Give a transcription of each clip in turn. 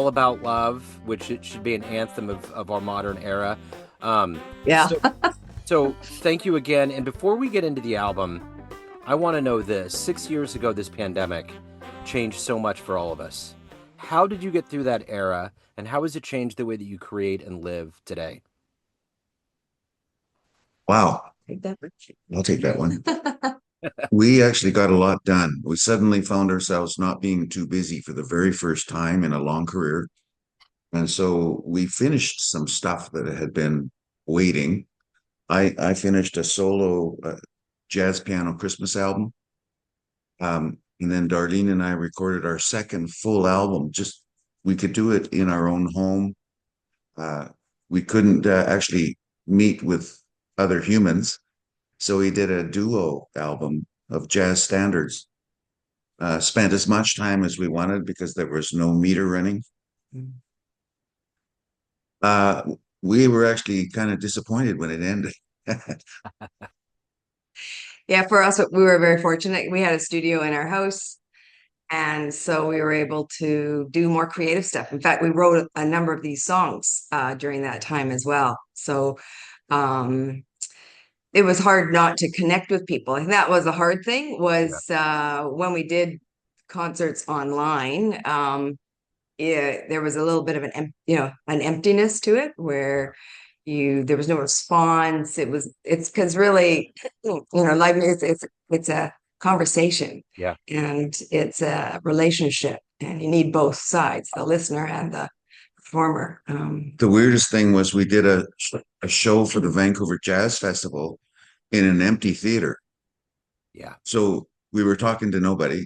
All About Love, which it should be an anthem of our modern era. Um, Yeah. so, so thank you again. And before we get into the album, I want to know this. 6 years ago, this pandemic changed so much for all of us. How did you get through that era, and how has it changed the way that you create and live today? Wow, Take that. I'll take that one. We actually got a lot done. We suddenly found ourselves not being too busy for the very first time in a long career. And so we finished some stuff that had been waiting. I finished a solo jazz piano Christmas album. And then Darlene and I recorded our second full album. Just we could do it in our own home. Uh, we couldn't actually meet with other humans. So we did a duo album of jazz standards. Spent as much time as we wanted because there was no meter running. Uh, we were actually kind of disappointed when it ended. Yeah, for us, we were very fortunate. We had a studio in our house, and so we were able to do more creative stuff. In fact, we wrote a number of these songs during that time as well. So um, it was hard not to connect with people. And that was a hard thing Yeah. was when we did concerts online. There was a little bit of an emptiness to it where there was no response. It's because really, live music, it's a conversation Yeah. and it's a relationship, and you need both sides, the listener and the performer. The weirdest thing was we did a show for the Vancouver Jazz Festival in an empty theater. Yeah. So we were talking to nobody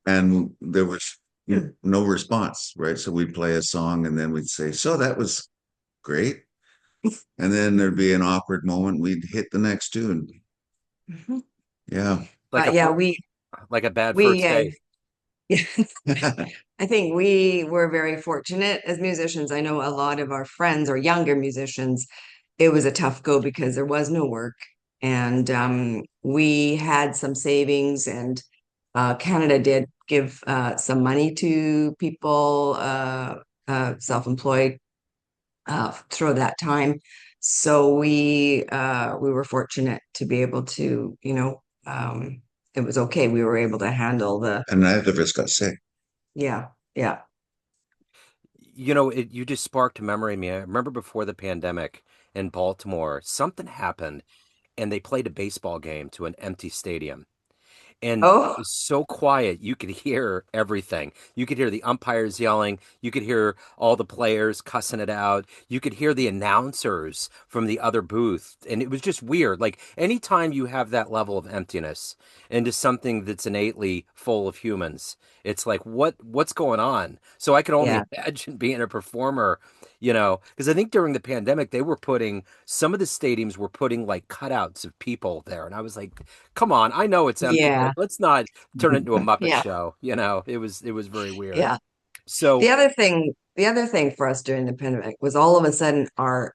and there was no response, right? So we'd play a song and then we'd say, so that was great. And then there'd be an awkward moment. We'd hit the next tune. Mhm. Yeah. Like a Yeah, like a bad we first date. I think we were very fortunate as musicians. I know a lot of our friends or younger musicians, it was a tough go because there was no work. And we had some savings, and Canada did give some money to people, self-employed, through that time. So we were fortunate to be able to, it was okay. We were able to handle And neither of us got sick. yeah, yeah. You just sparked a memory in me. I remember before the pandemic in Baltimore, something happened and they played a baseball game to an empty stadium. And it Oh, was so quiet, you could hear everything. You could hear the umpires yelling. You could hear all the players cussing it out. You could hear the announcers from the other booth. And it was just weird. Like anytime you have that level of emptiness into something that's innately full of humans, it's like what's going on? So I can only yeah, imagine being a performer, because I think during the pandemic they were putting some of the stadiums were putting like cutouts of people there. And I was like, come on, I know it's empty, but yeah, let's not turn it into a Muppet yeah, show. It was very weird. yeah. So The other thing for us during the pandemic was all of a sudden our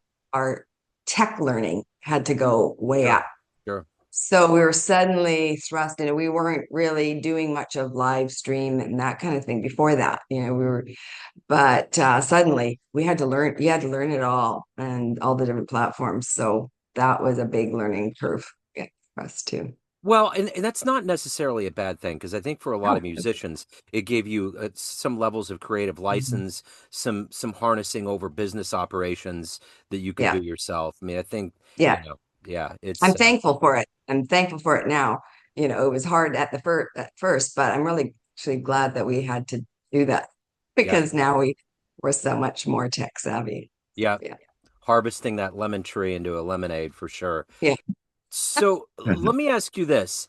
tech learning had to go way sure, up. sure, So we were suddenly thrust into, we weren't really doing much of live stream and that kind of thing before that. But suddenly we had to learn, you had to learn it all and all the different platforms. So that was a big learning curve, yeah, for us too. well, and that's not necessarily a bad thing because I think for a lot of Oh, musicians, it gave you some levels of creative mhm. license, some harnessing over business operations that you could do Yeah, yourself. I mean, I think, yeah. yeah, I'm it's thankful for it. I'm thankful for it now. It was hard at first, but I'm really actually glad that we had to do that yeah, because now we're so much more tech savvy. So, yeah, yeah. harvesting that lemon tree into a lemonade for sure. Yeah. So let me ask you this.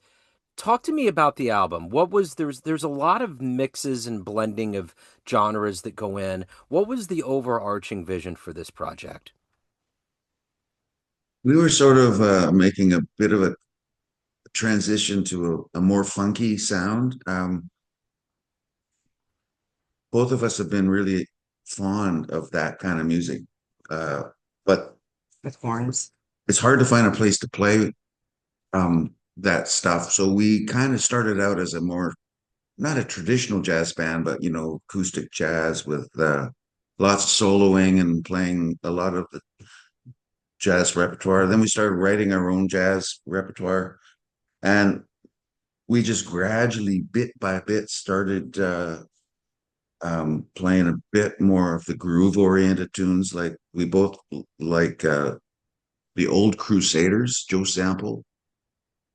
Talk to me about the album. There's a lot of mixes and blending of genres that go in. What was the overarching vision for this project? We were sort of making a bit of a transition to a more funky sound. Both of us have been really fond of that kind of music, uh, but With horns. it's hard to find a place to play that stuff. So we kind of started out as a more not a traditional jazz band, but acoustic jazz with lots of soloing and playing a lot of the jazz repertoire. Then we started writing our own jazz repertoire, and we just gradually, bit by bit, started playing a bit more of the groove-oriented tunes. Like we both like the old Crusaders, Joe Sample,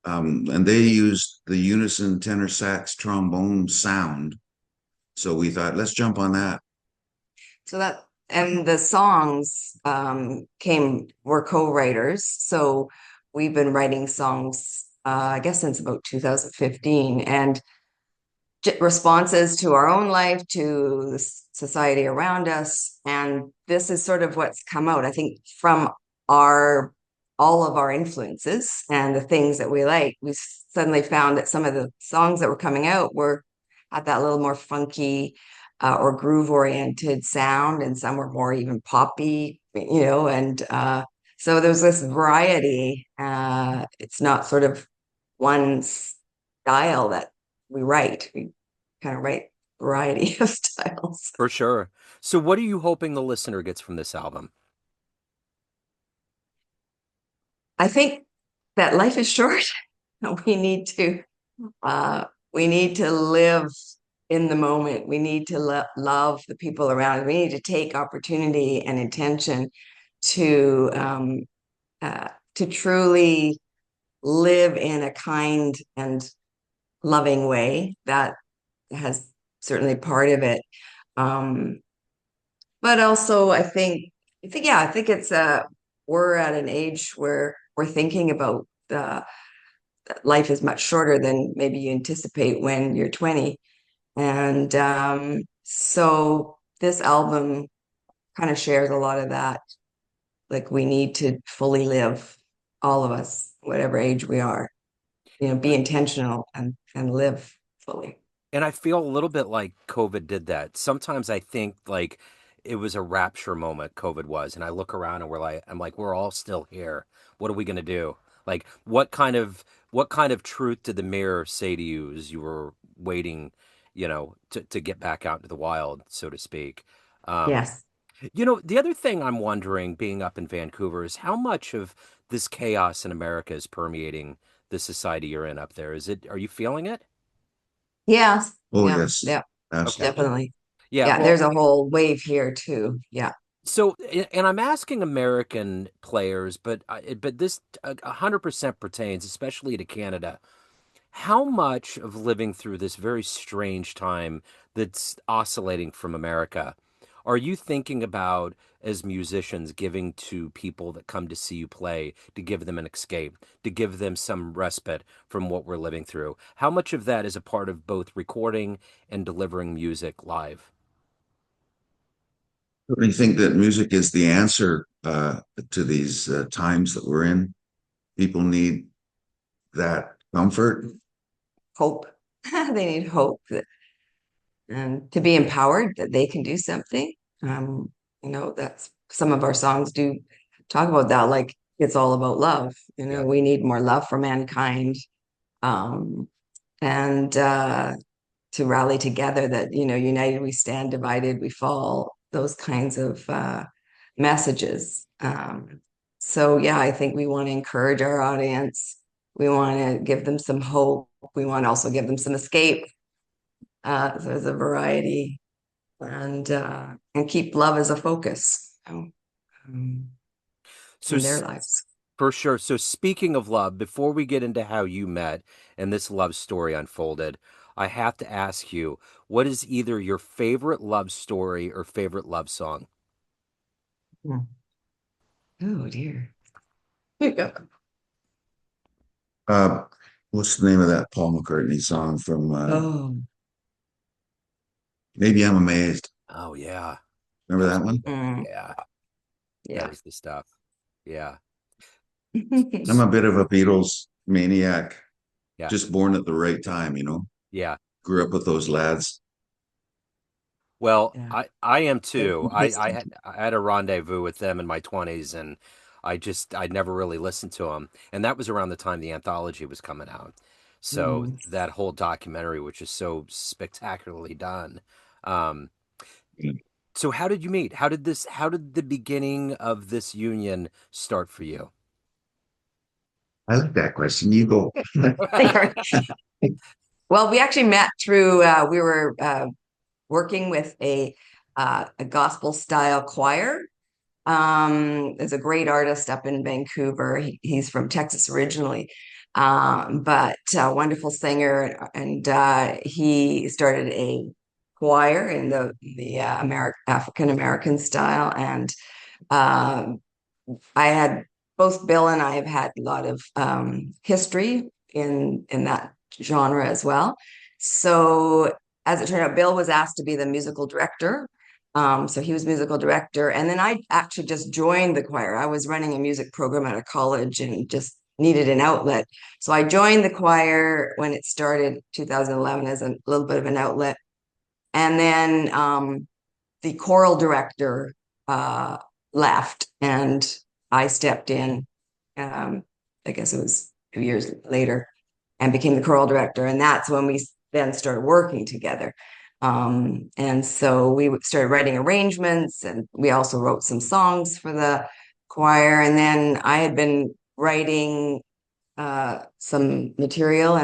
and they used the unison tenor sax trombone sound. So we thought, let's jump on that. So that and the songs were co-writers. So we've been writing songs I guess since about 2015 and responses to our own life, to the society around us. And this is sort of what's come out, I think, from our all of our influences and the things that we like. We suddenly found that some of the songs that were coming out were had that little more funky or groove oriented sound, and some were more even poppy, and so there's this variety. It's not sort of one style that we write. We kind of write variety of styles. For sure. So, what are you hoping the listener gets from this album? I think that life is short. We need to uh, we need to live in the moment. We need to love the people around us. We need to take opportunity and intention to to truly live in a kind and loving way. That has certainly part of it. Um, but also I think it's we're at an age where we're thinking about life is much shorter than maybe you anticipate when you're 20. And so this album kind of shares a lot of that. Like we need to fully live, all of us, whatever age we are, be intentional and live fully. And I feel a little bit like COVID did that. Sometimes I think like it was a rapture moment, COVID was, and I look around and I'm like, we're all still here. What are we gonna do? Like, what kind of truth did the mirror say to you as you were waiting, to get back out into the wild, so to speak? Um, Yes. the other thing I'm wondering, being up in Vancouver, is how much of this chaos in America is permeating the society you're in up there. Are you feeling it? Yes. Oh, Yeah. yes, Yeah. Okay. absolutely. Definitely. Yeah, Yeah. well, There's a whole wave here too. Yeah. so, and I'm asking American players, but this 100% pertains, especially to Canada. How much of living through this very strange time that's oscillating from America are you thinking about as musicians giving to people that come to see you play to give them an escape, to give them some respite from what we're living through? How much of that is a part of both recording and delivering music live? I think that music is the answer to these times that we're in. People need that comfort. Hope. They need hope and to be empowered that they can do something. Um, that's some of our songs do talk about that. Like it's all about love. Yeah. We need more love for mankind. Um, and to rally together that, united we stand, divided we fall, those kinds of messages. So yeah, I think we want to encourage our audience. We want to give them some hope. We want to also give them some escape. So there's a variety and keep love as a focus, um, So, in their lives. for sure. So, speaking of love, before we get into how you met and this love story unfolded, I have to ask you, what is either your favorite love story or favorite love song? Hmm. Oh dear. Here you go. Uh, what's the name of that Paul McCartney song from Oh. Maybe I'm Amazed? Oh, yeah. Remember that one? Mm, Yeah. That yeah. is the stuff. Yeah. I'm a bit of a Beatles maniac, Yeah. just born at the right time. Yeah. Grew up with those lads. Well, Yeah. I am too. I, I Interesting. had I had a rendezvous with them in my 20s, and I never really listened to them. And that was around the time the anthology was coming out. So Mhm. that whole documentary, which is so spectacularly done. Um, so how did you meet? How did the beginning of this union start for you? I like that question. You go. Well, we actually met through we were working with a gospel style choir. Is a great artist up in Vancouver. He's from Texas originally, but a wonderful singer, and he started a choir in the African American style, and um, I had both Bill and I have had a lot of history in that genre as well. So as it turned out, Bill was asked to be the musical director. So he was musical director, and then I actually just joined the choir. I was running a music program at a college and just needed an outlet. So I joined the choir when it started 2011 as a little bit of an outlet, and then the choral director uh, left and I stepped in. Um, I guess it was 2 years later and became the choral director. And that's when we then started working together. And so we started writing arrangements and we also wrote some songs for the choir. And then I had been writing some material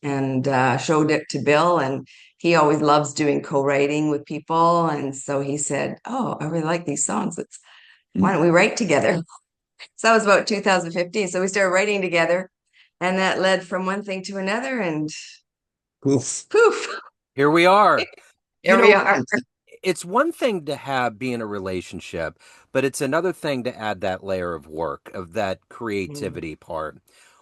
and showed it to Bill, and he always loves doing co-writing with people, and so he said, "Oh, I really like these songs. Let's Why don't we write together?" So that was about 2015. So we started writing together, and that led from one thing to another, and Oof. poof, Here we are. You here we know, are. it's one thing to have be in a relationship, but it's another thing to add that layer of work, of that creativity part.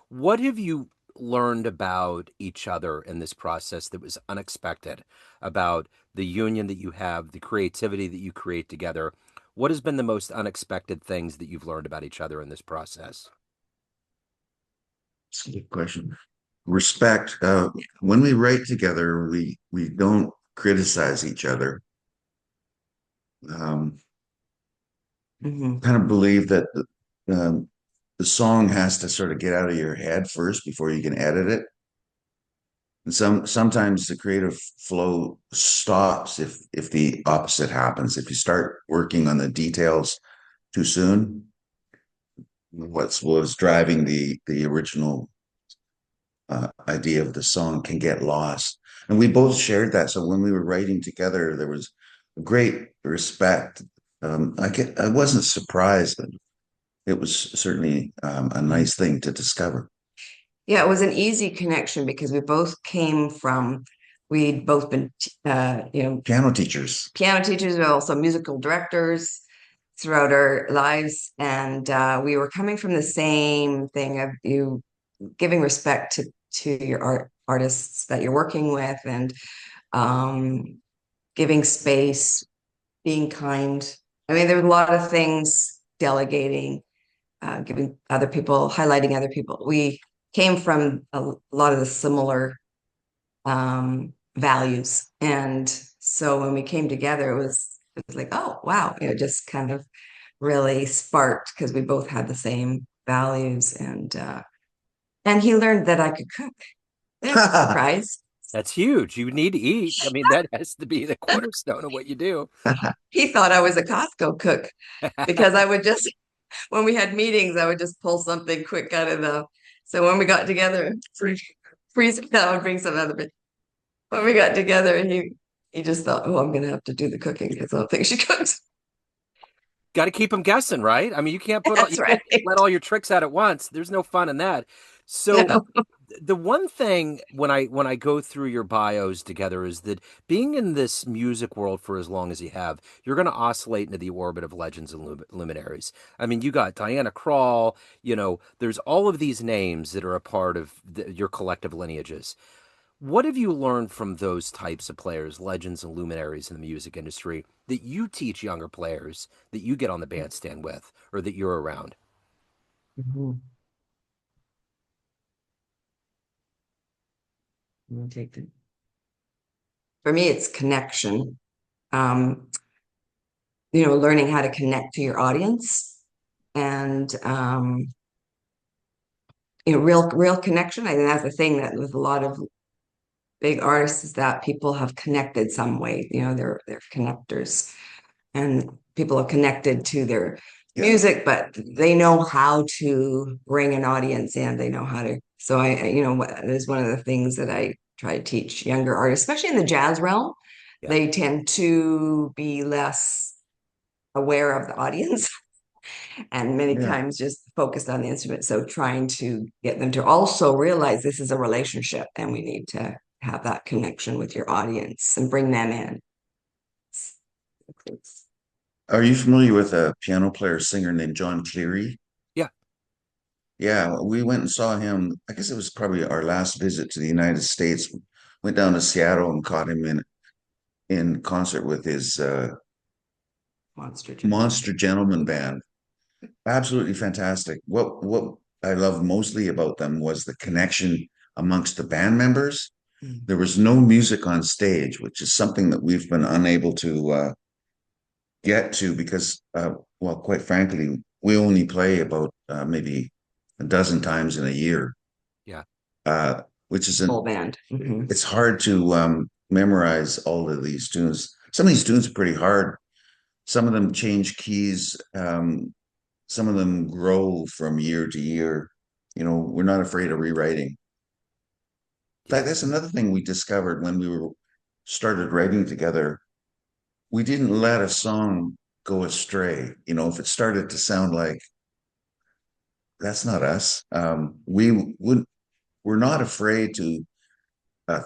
What have you learned about each other in this process that was unexpected about the union that you have, the creativity that you create together? What has been the most unexpected things that you've learned about each other in this process? That's a good question. Respect. When we write together, we don't criticize each other. Um, Mhm. kind of believe that the song has to sort of get out of your head first before you can edit it. And sometimes the creative flow stops if the opposite happens. If you start working on the details too soon, what was driving the original idea of the song can get lost. And we both shared that. So when we were writing together, there was great respect. I wasn't surprised. It was certainly a nice thing to discover. Yeah, it was an easy connection because we'd both been, Piano teachers. piano teachers, but also musical directors throughout our lives. And we were coming from the same thing of you giving respect to your artists that you're working with and um, giving space, being kind. I mean, there were a lot of things, delegating, giving other people, highlighting other people. We came from a lot of the similar values. And so when we came together, it was like, oh wow, just kind of really sparked because we both had the same values and he learned that I could cook. That's a surprise. That's huge. You need to eat. I mean, that has to be the cornerstone of what you do. He thought I was a Costco cook because I would just when we had meetings, I would just pull something quick out of the so when we got together, freeze I would bring some other bit. When we got together, he just thought, oh, I'm gonna have to do the cooking because I don't think she cooks. Got to keep them guessing, right? I mean, you That's can't right. let all your tricks out at once. There's no fun in that. So No. the one thing when I go through your bios together is that being in this music world for as long as you have, you're going to oscillate into the orbit of legends and luminaries. I mean, you got Diana Krall. There's all of these names that are a part of your collective lineages. What have you learned from those types of players, legends and luminaries in the music industry, that you teach younger players that you get on the bandstand with or that you're around? Mhm. I'm gonna take the For me, it's connection. Um, learning how to connect to your audience and real connection. I think that's the thing that with a lot of big artists is that people have connected some way. They're connectors, and people are connected to their music, but they know how to bring an audience in. They know how to. So that is one of the things that I try to teach younger artists, especially in the jazz realm. Yeah. They tend to be less aware of the audience and many Yeah. times just focused on the instrument. So trying to get them to also realize this is a relationship and we need to have that connection with your audience and bring them in. Are you familiar with a piano player singer named John Cleary? Yeah. Yeah, we went and saw him. I guess it was probably our last visit to the United States. Went down to Seattle and caught him in concert with his Monster Jam. Monster Gentleman Band. Absolutely fantastic. What I loved mostly about them was the connection amongst the band members. Mm. There was no music on stage, which is something that we've been unable to get to because, well, quite frankly, we only play about maybe a dozen times in a year, Yeah. which Full isn't, band. Mhm. it's hard to memorize all of these tunes. Some of these tunes are pretty hard. Some of them change keys. Some of them grow from year to year. We're not afraid of rewriting. In fact, Yeah. that's another thing we discovered when we were started writing together. We didn't let a song go astray. If it started to sound like that's not us, we're not afraid to uh,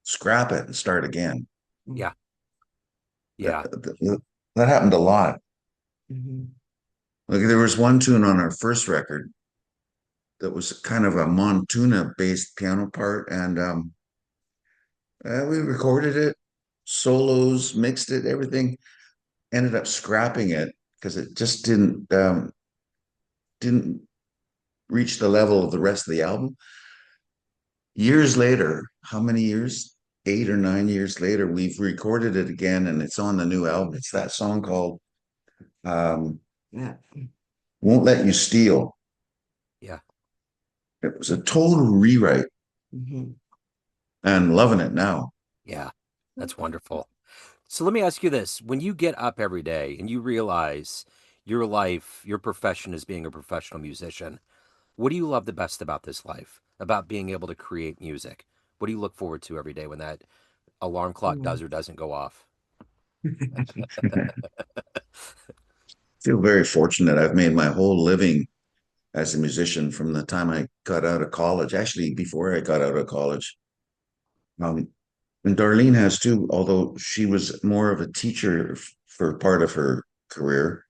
scrap it and start again. Yeah. That, Yeah. that happened a lot. Mhm. Like there was one tune on our first record that was kind of a Montuna based piano part, and we recorded it, solos, mixed it, everything. Ended up scrapping it because it just didn't reach the level of the rest of the album. Years later, how many years? 8 or 9 years later, we've recorded it again, and it's on the new album. It's that song called um, Yeah. "Won't Let You Steal." Yeah. It was a total rewrite, Mhm. and loving it now. Yeah. That's wonderful. So let me ask you this. When you get up every day and you realize your life, your profession is being a professional musician, what do you love the best about this life? About being able to create music? What do you look forward to every day when that alarm clock Mm. does or doesn't go off? Feel very fortunate. I've made my whole living as a musician from the time I got out of college. Actually, before I got out of college, um, and Darlene has too, although she was more of a teacher for part of her career.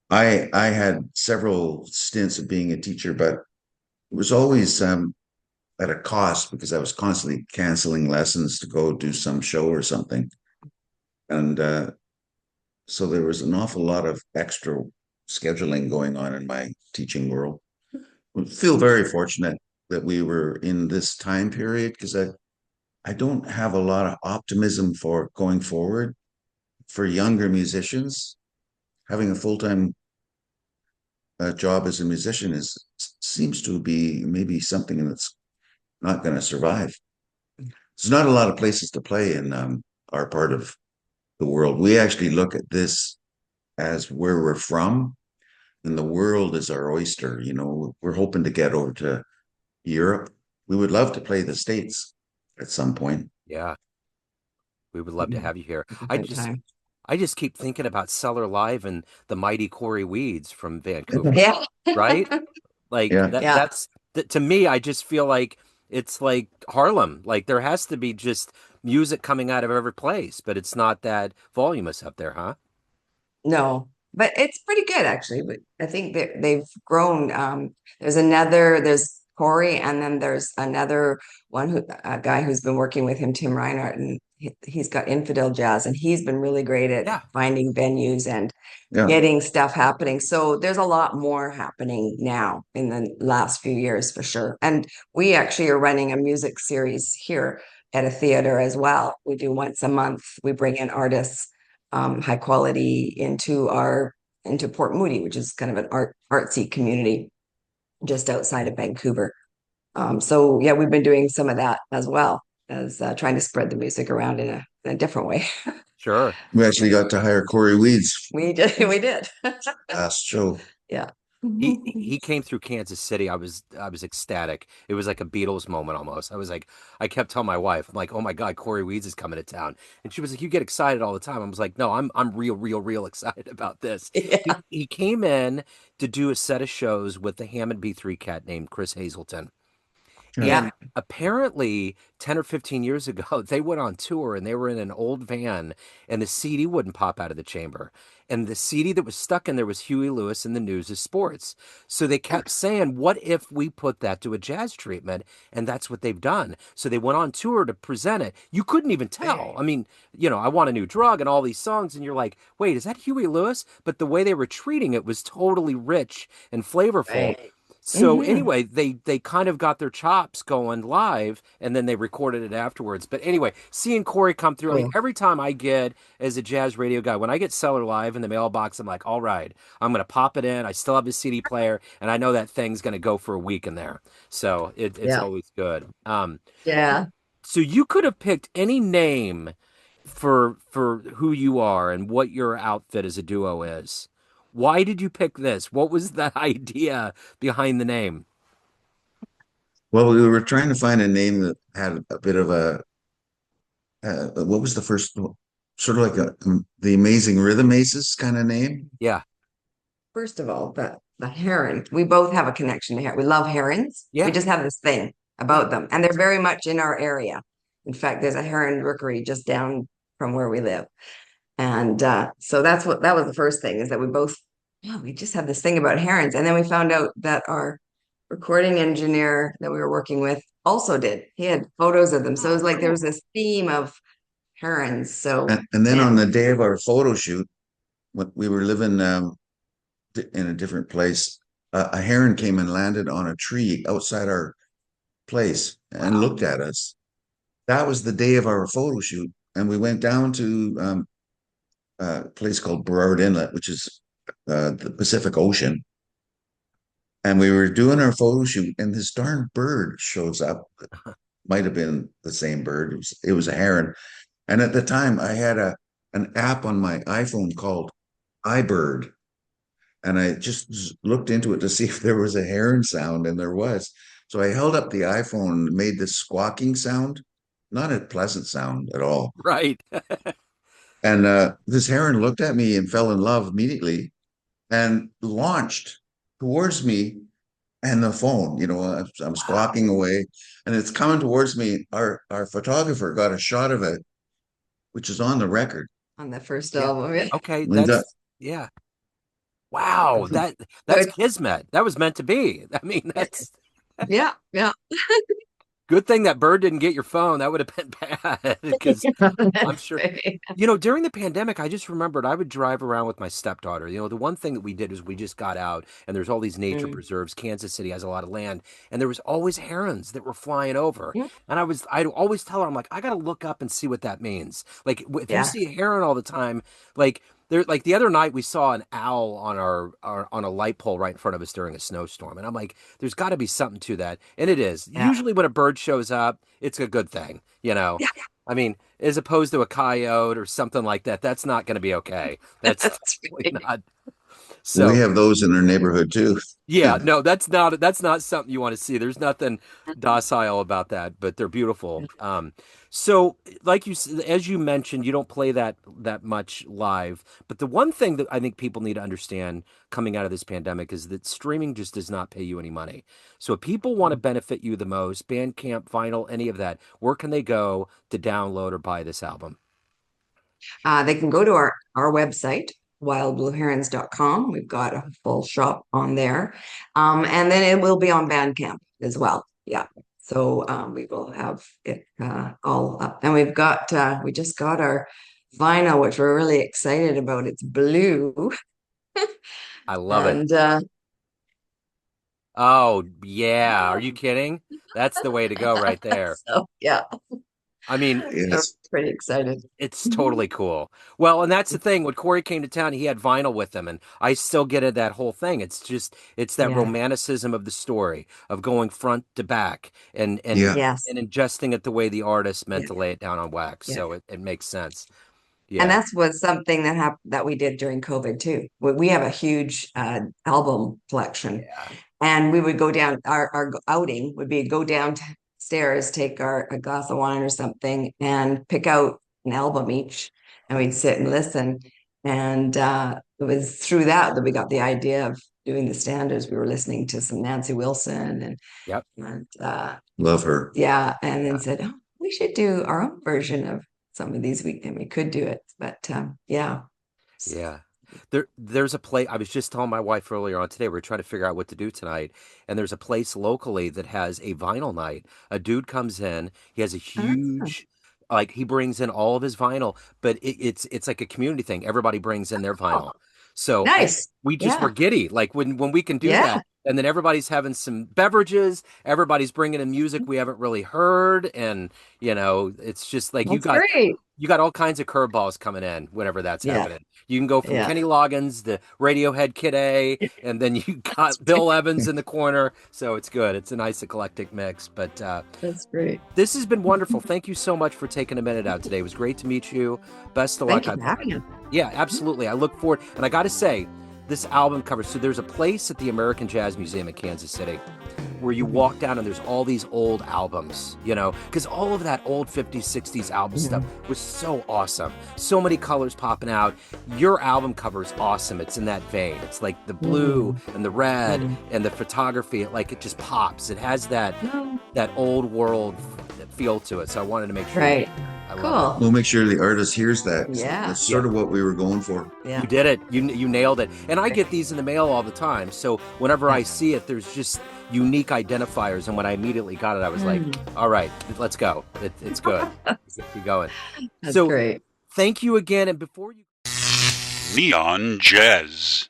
I had several stints of being a teacher, but it was always at a cost because I was constantly canceling lessons to go do some show or something. And so there was an awful lot of extra scheduling going on in my teaching world. I feel very fortunate that we were in this time period because I don't have a lot of optimism for going forward for younger musicians. Having a full-time job as a musician is seems to be maybe something that's not going to survive. There's not a lot of places to play in our part of the world. We actually look at this as where we're from, and the world is our oyster. We're hoping to get over to Europe. We would love to play the States at some point. Yeah, we would love to Mhm. have you here. I Good just time. I just keep thinking about Cellar Live and the mighty Corey Weeds from Vancouver, Yeah. right? Like Yeah. that Yeah. that's that, to me, I just feel like it's like Harlem. Like there has to be just music coming out of every place, but it's not that voluminous up there, huh? No, but it's pretty good actually. But I think that they've grown. There's Corey, and then there's another one a guy who's been working with him, Tim Reinhardt, and he's got Infidel Jazz, and he's been really great at Yeah. finding venues and Yeah. getting stuff happening. So there's a lot more happening now in the last few years for sure. And we actually are running a music series here at a theater as well. We do once a month. We bring in artists, high quality into Port Moody, which is kind of an artsy community. just outside of Vancouver. So yeah, we've been doing some of that as well as trying to spread the music around in a different way. Sure. We actually got to hire Corey Weeds We did, we did. last show. Yeah. He came through Kansas City. I was ecstatic. It was like a Beatles moment almost. I was like, I kept telling my wife, I'm like, oh my God, Corey Weeds is coming to town, and she was like, you get excited all the time. I was like, no, I'm real excited about this. He Yeah. he came in to do a set of shows with the Hammond B3 cat named Chris Hazelton. Yeah. Yeah. And apparently, 10 or 15 years ago, they went on tour and they were in an old van, and the CD wouldn't pop out of the chamber. And the CD that was stuck in there was Huey Lewis and the News of Sports. So they kept saying, what if we put that to a jazz treatment? And that's what they've done. So they went on tour to present it. You couldn't even tell. I mean, I Want a New Drug and all these songs, and you're like, wait, is that Huey Lewis? But the way they were treating it was totally rich and flavorful. Right. So Hmm. anyway, they kind of got their chops going live, and then they recorded it afterwards. But anyway, seeing Corey come through, I mean, Cool. every time I get as a jazz radio guy, when I get Cellar Live in the mailbox, I'm like, all right, I'm gonna pop it in. I still have his CD player, and I know that thing's gonna go for a week in there. So it's Yeah. always good. Yeah. So you could have picked any name for who you are and what your outfit as a duo is. Why did you pick this? What was the idea behind the name? Well, we were trying to find a name that had a bit of what was the first, sort of like the Amazing Rhythm Aces kind of name. Yeah. First of all, the heron. We both have a connection to heron. We love herons. We Yeah. just have this thing Yeah. about them, and they're very much in our area. In fact, there's a heron rookery just down from where we live. And so that was the first thing is that we both, yeah, we just have this thing about herons. And then we found out that our recording engineer that we were working with also did. He had photos of them. So it was like there was this theme of herons. So, And then and on the day of our photo shoot, when we were living in a different place, a heron came and landed on a tree outside our place and Wow. looked at us. That was the day of our photo shoot, and we went down to a place called Burrard Inlet, which is the Pacific Ocean. And we were doing our photo shoot, and this darn bird shows up. Might have been the same bird. It was a heron. And at the time, I had an app on my iPhone called iBird, and I just looked into it to see if there was a heron sound, and there was. So I held up the iPhone and made this squawking sound, not a pleasant sound at all. Right. And this heron looked at me and fell in love immediately and launched towards me and the phone. I'm Wow. squawking away, and it's coming towards me. Our photographer got a shot of it, which is on the record. on the first Yeah. album, yeah. Okay, We got yeah. Wow, that's Good. kismet. That was meant to be. I mean, that's Yeah, yeah. good thing that bird didn't get your phone. That would have been bad because I'm That's sure. right. During the pandemic, I just remembered I would drive around with my stepdaughter. The one thing that we did is we just got out and there's all these nature Mm. preserves. Kansas City has a lot of land, and there was always herons that were flying over. Yeah, And I'd always tell her, I'm like, I got to look up and see what that means. Like, if you yeah, see a heron all the time, like, like the other night we saw an owl on our on a light pole right in front of us during a snowstorm, and I'm like, there's got to be something to that, and it is. yeah. Usually when a bird shows up, it's a good thing, you know. Yeah, I mean, as opposed to a coyote or something like that, that's not going to be okay. That's that's definitely right. not. we So, have those in our neighborhood too. yeah, no, that's not something you want to see. There's nothing docile about that, but they're beautiful. So like as you mentioned, you don't play that much live. But the one thing that I think people need to understand coming out of this pandemic is that streaming just does not pay you any money. So if people want to benefit you the most, Bandcamp, vinyl, any of that, where can they go to download or buy this album? They can go to our website, wildblueherons.com. We've got a full shop on there. And then it will be on Bandcamp as well. Yeah. So we will have it all up. And we just got our vinyl, which we're really excited about. It's blue. I love it. And Oh, yeah. Are you kidding? That's the way to go right there. so, yeah. I mean, So Yes. pretty excited. it's totally cool. Well, and that's the thing. When Corey came to town, he had vinyl with him, and I still get it, that whole thing. It's that Yeah. romanticism of the story, of going front to back and Yeah. Yes. and ingesting it the way the artist meant Yeah. to lay it down on wax. Yeah. So it makes sense. And Yeah. that's was something that happened that we did during COVID too. We have a huge album collection, Yeah. and we would go down. Our outing would be go downstairs, take a glass of wine or something, and pick out an album each, and we'd sit and listen. And it was through that we got the idea of doing the standards. We were listening to some Nancy Wilson Yep. and Love her. yeah, and then Yeah. said, "Oh, we should do our own version of some of these." And we could do it, but yeah. Yeah. There's a place I was just telling my wife earlier on today. We're trying to figure out what to do tonight, and there's a place locally that has a vinyl night. A dude comes in, he has a Ah, huge, like he brings in all of his vinyl, but it's like a community thing. Everybody brings in their oh, vinyl. So nice. we just were Yeah, giddy, like when we can do yeah, that, and then everybody's having some beverages, everybody's bringing in music we haven't really heard, and it's just like that's great. you got all kinds of curveballs coming in whenever that's Yeah, happening. You can go from yeah, Kenny Loggins to Radiohead Kid A, and then you that's got Bill great. Evans in the corner. So it's good. It's a nice eclectic mix. But That's great. this has been wonderful. Thank you so much for taking a minute out today. It was great to meet you. Best of Thank luck. you for having us. Yeah, absolutely. I look forward. And I got to say, this album cover. So there's a place at the American Jazz Museum in Kansas City where you walk down and there's all these old albums, because all of that old 50s, 60s album stuff Mhm. was so awesome. So many colors popping out. Your album cover is awesome. It's in that vein. It's like the blue Mhm. and the red Mhm. and the photography. Like it just pops. It has that Oh, that old world feel to it. So I wanted to make sure. right. I love it. Cool. We'll make sure the artist hears that. Yeah. That's sort of what we were going for. Yeah. You did it. You nailed it. And I get these in the mail all the time. So whenever I see it, there's just unique identifiers. And when I immediately got it, I was like, Mm. all right, let's go. It's good. Keep going. That's So great. thank you again. And before you Neon Jazz.